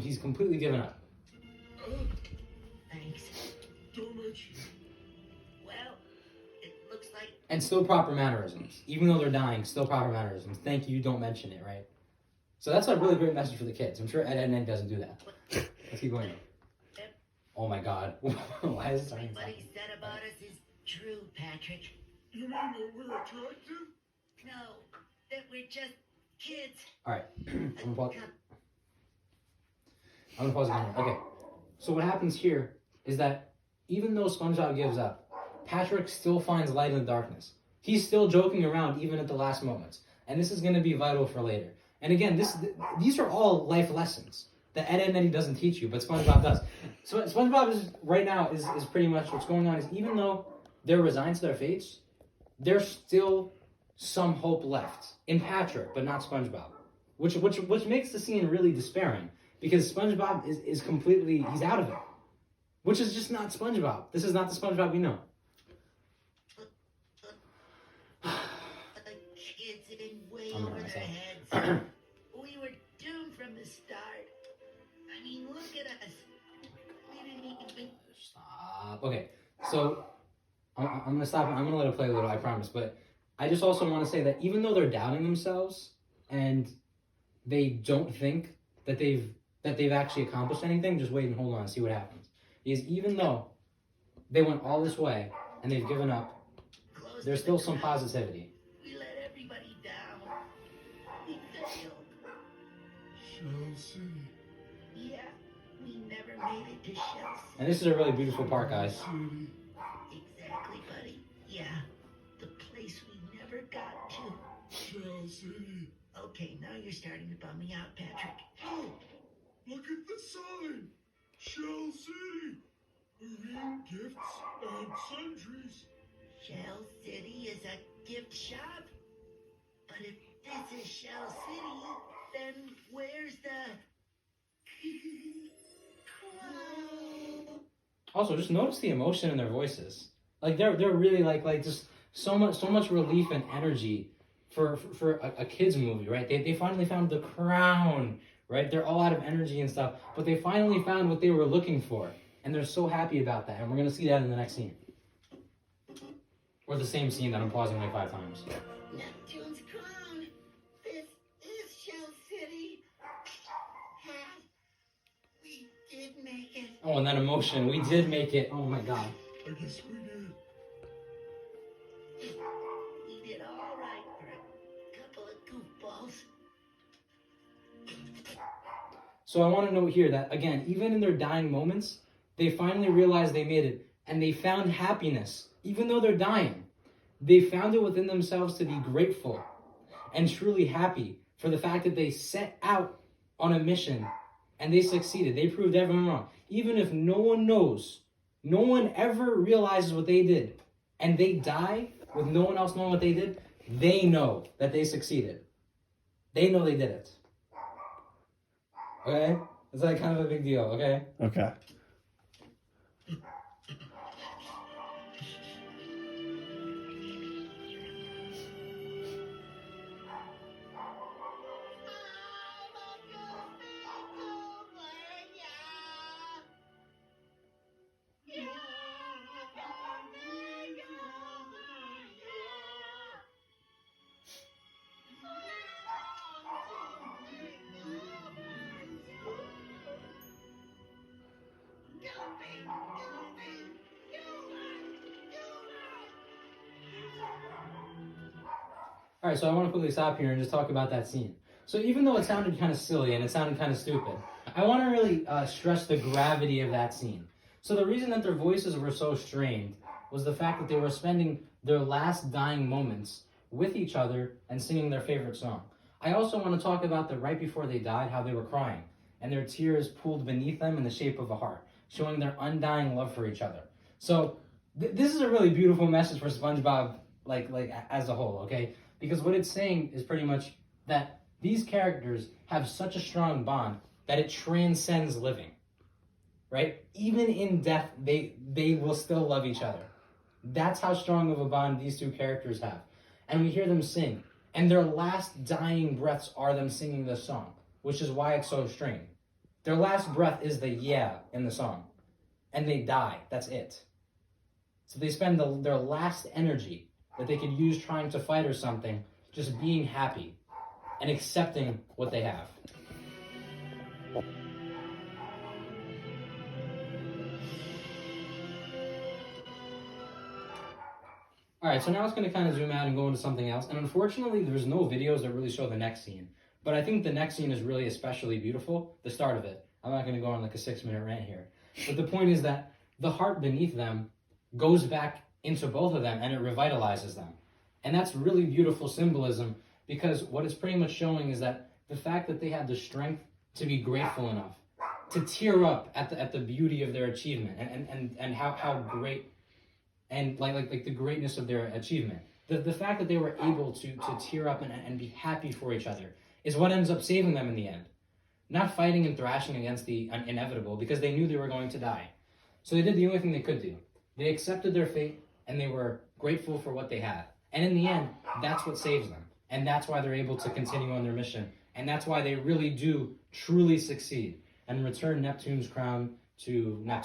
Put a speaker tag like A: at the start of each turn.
A: He's completely given up.
B: Thanks.
C: Don't mention it.
B: Well, it looks like...
A: And still proper mannerisms. Even though they're dying, still proper mannerisms. Thank you, don't mention it, right? So that's a really great message for the kids. I'm sure Ed, Edd and Eddy doesn't do that. Let's keep going. Oh my god. Why is it starting?
B: What he said about us is true, Patrick.
C: You mean that we're attractive?
B: No, that we're just kids.
A: Alright. I'm gonna pause again. Okay. So what happens here is that even though SpongeBob gives up, Patrick still finds light in the darkness. He's still joking around even at the last moments. And this is going to be vital for later. And again, these are all life lessons that Ed, Edd and Eddy doesn't teach you, but SpongeBob does. So SpongeBob is right now is pretty much what's going on is even though they're resigned to their fates, there's still some hope left in Patrick, but not SpongeBob. Which makes the scene really despairing. Because SpongeBob is completely, he's out of it. Which is just not SpongeBob. This is not the SpongeBob we know.
B: The kids in way over their heads. We were doomed from the start. I mean, look at us. We didn't even...
A: Stop. Okay, so I'm going to stop. I'm going to let it play a little, I promise. But I just also want to say that even though they're doubting themselves and they don't think that they've actually accomplished anything, just wait and hold on and see what happens. Because even though they went all this way and they've given up, there's still some positivity.
B: We let everybody down. We failed.
C: Shell City.
B: Yeah, we never made it to Shell City.
A: And this is a really beautiful part, guys.
C: City.
B: Exactly, buddy. Yeah, the place we never got to.
C: Shell City.
B: Okay, now you're starting to bum me out, Patrick.
C: Oh, look at the sign. Shell City. Marine gifts and sundries.
B: Shell City is a gift shop? But if this is Shell City, then where's the...
A: Also, just notice the emotion in their voices. Like they're really like just so much relief and energy for a kids movie, right? They finally found the crown, right? They're all out of energy and stuff, but they finally found what they were looking for, and they're so happy about that. And we're gonna see that in the next scene, or the same scene that I'm pausing like 5 times.
B: Neptune's crown. This is Shell City. We did make it.
A: Oh, and that emotion, we did make it. Oh my god.
C: I guess we did.
B: We did all right for a couple of goofballs.
A: So I want to note here that, again, even in their dying moments, they finally realized they made it, and they found happiness. Even though they're dying, they found it within themselves to be grateful and truly happy for the fact that they set out on a mission, and they succeeded. They proved everyone wrong. Even if no one knows, no one ever realizes what they did, and they die with no one else knowing what they did, they know that they succeeded. They know they did it. Okay? It's like kind of a big deal, okay?
D: Okay.
A: Alright, so I want to quickly stop here and just talk about that scene. So even though it sounded kind of silly and it sounded kind of stupid, I want to really stress the gravity of that scene. So the reason that their voices were so strained was the fact that they were spending their last dying moments with each other and singing their favorite song. I also want to talk about that right before they died, how they were crying, and their tears pooled beneath them in the shape of a heart, showing their undying love for each other. So this is a really beautiful message for SpongeBob, like as a whole, okay? Because what it's saying is pretty much that these characters have such a strong bond that it transcends living, right? Even in death, they will still love each other. That's how strong of a bond these two characters have. And we hear them sing, and their last dying breaths are them singing this song, which is why it's so strained. Their last breath is the yeah in the song. And they die. That's it. So they spend their last energy that they could use trying to fight or something just being happy and accepting what they have. Alright, so now it's going to kind of zoom out and go into something else. And unfortunately, there's no videos that really show the next scene. But I think the next scene is really especially beautiful, the start of it. I'm not going to go on like a 6-minute rant here. But the point is that the heart beneath them goes back into both of them and it revitalizes them. And that's really beautiful symbolism, because what it's pretty much showing is that the fact that they had the strength to be grateful enough, to tear up at the beauty of their achievement and how great and like the greatness of their achievement. The fact that they were able to tear up and be happy for each other is what ends up saving them in the end. Not fighting and thrashing against the inevitable, because they knew they were going to die. So they did the only thing they could do. They accepted their fate and they were grateful for what they had. And in the end, that's what saves them. And that's why they're able to continue on their mission. And that's why they really do truly succeed and return Neptune's crown to Neptune.